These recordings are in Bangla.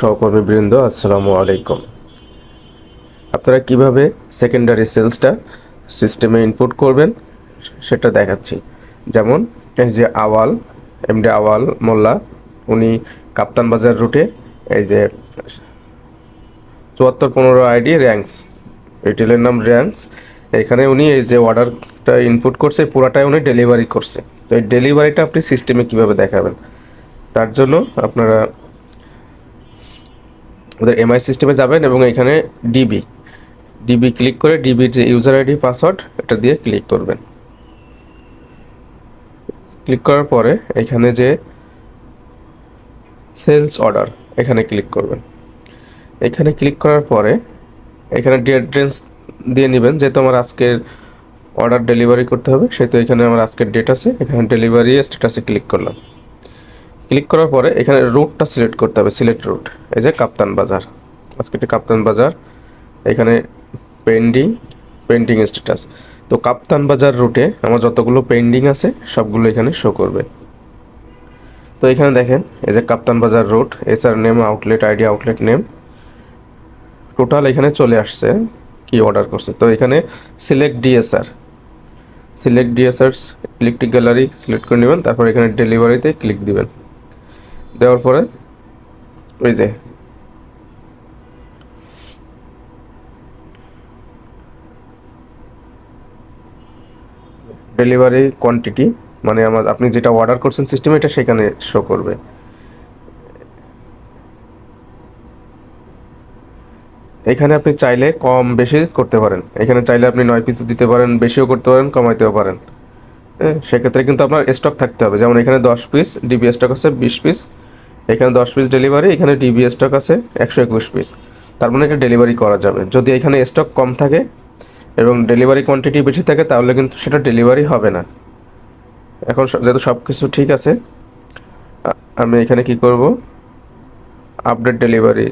সহকর্মীবৃন্দ, আসসালামু আলাইকুম। আপনারা কিভাবে সেকেন্ডারি সেলসটা সিস্টেমে ইনপুট করবেন সেটা দেখাচ্ছি। যেমন এই যে আওয়াল, এমডি আওয়াল মোল্লা, উনি কাপ্তান বাজার রুটে এই যে 7415 আইডি র্যাঙ্কস, রিটেলের নাম র্যাঙ্কস, এখানে উনি এই যে অর্ডারটা ইনপুট করছে পুরাটাই উনি ডেলিভারি করছে। তো এই ডেলিভারিটা আপনি সিস্টেমে কিভাবে দেখাবেন, তার জন্য আপনারা ওদের এমআই সিস্টেমে যাবেন এবং এখানে ডিবি ডিবি ক্লিক করে ডিবির যে ইউজার আইডি পাসওয়ার্ড এটা দিয়ে ক্লিক করবেন। ক্লিক করার পরে এখানে যে সেলস অর্ডার এখানে ক্লিক করবেন। এখানে ক্লিক করার পরে এখানে ডেট রেঞ্জ দিয়ে নেবেন, যেহেতু আমার আজকের অর্ডার ডেলিভারি করতে হবে সেহেতু এখানে আমার আজকের ডেট আছে, এখানে ডেলিভারি স্ট্যাটাসে ক্লিক করলাম। ক্লিক করার পরে এখানে রুটটা সিলেক্ট করতে হবে, সিলেক্ট রুট, এই যে কাপ্তান বাজার, আজকে এটি কাপ্তান বাজার, এখানে পেন্ডিং, পেন্ডিং স্ট্যাটাস। তো কাপ্তান বাজার রুটে আমার যতগুলো পেন্ডিং আছে সবগুলো এখানে শো করবে। তো এখানে দেখেন এই যে Kaptan Bazar route, SR name, outlet ID, outlet name, total এখানে চলে আসছে কি অর্ডার করছে। তো এখানে select DSR, select DSR electric gallery select করে নেবেন, তারপর এখানে ডেলিভারিতে ক্লিক দিবেন। দেওয়ার পরে ওই যে ডেলিভারি কোয়ান্টিটি, মানে আমার আপনি যেটা অর্ডার করছেন সিস্টেমে এটা সেখানে শো করবে। এখানে আপনি চাইলে কম বেশি করতে পারেন, এখানে চাইলে আপনি 9 পিস দিতে পারেন, বেশিও করতে পারেন, কমাইতেও পারেন। হ্যাঁ, সেক্ষেত্রে কিন্তু আপনার স্টক থাকতে হবে। যেমন এখানে 10 পিস, ডিবি স্টক আছে 20 পিস, এখানে 10 পিস ডেলিভারি, এখানে ডিবি স্টক আছে 121 পিস। তার মানে এটা ডেলিভারি করা যাবে। যদি এখানে স্টক কম থাকে এবং ডেলিভারি কোয়ান্টিটি বেশি থাকে তাহলে কিন্তু সেটা ডেলিভারি হবে না। এখন যেহেতু সব কিছু ঠিক আছে, আমি এখানে কি করব, আপডেট ডেলিভারি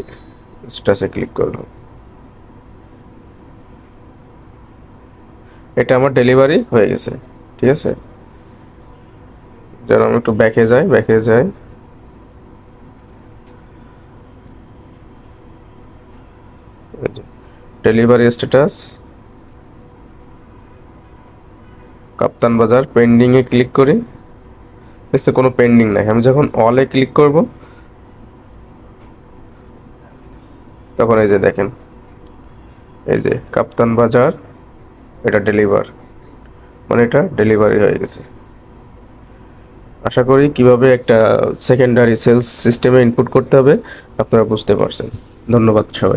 স্ট্যাটাসে ক্লিক করলাম। এটা আমার ডেলিভারি হয়ে গেছে, ঠিক আছে। যেন আমি একটু ব্যাকে যাই, ব্যাকে যাই, ডেলিভারি স্ট্যাটাস কাপ্তান বাজার, পেন্ডিংয়ে ক্লিক করি, দেখছে কোনো পেন্ডিং নাই। আমি যখন অলে ক্লিক করব তখন এই যে দেখেন এই যে কাপ্তান বাজার, এটা ডেলিভার, মানে এটা ডেলিভারি হয়ে গেছে। আশা করি কিভাবে একটা সেকেন্ডারি সেলস সিস্টেমে ইনপুট করতে হবে আপনারা বুঝতে পারছেন। ধন্যবাদ সবাই।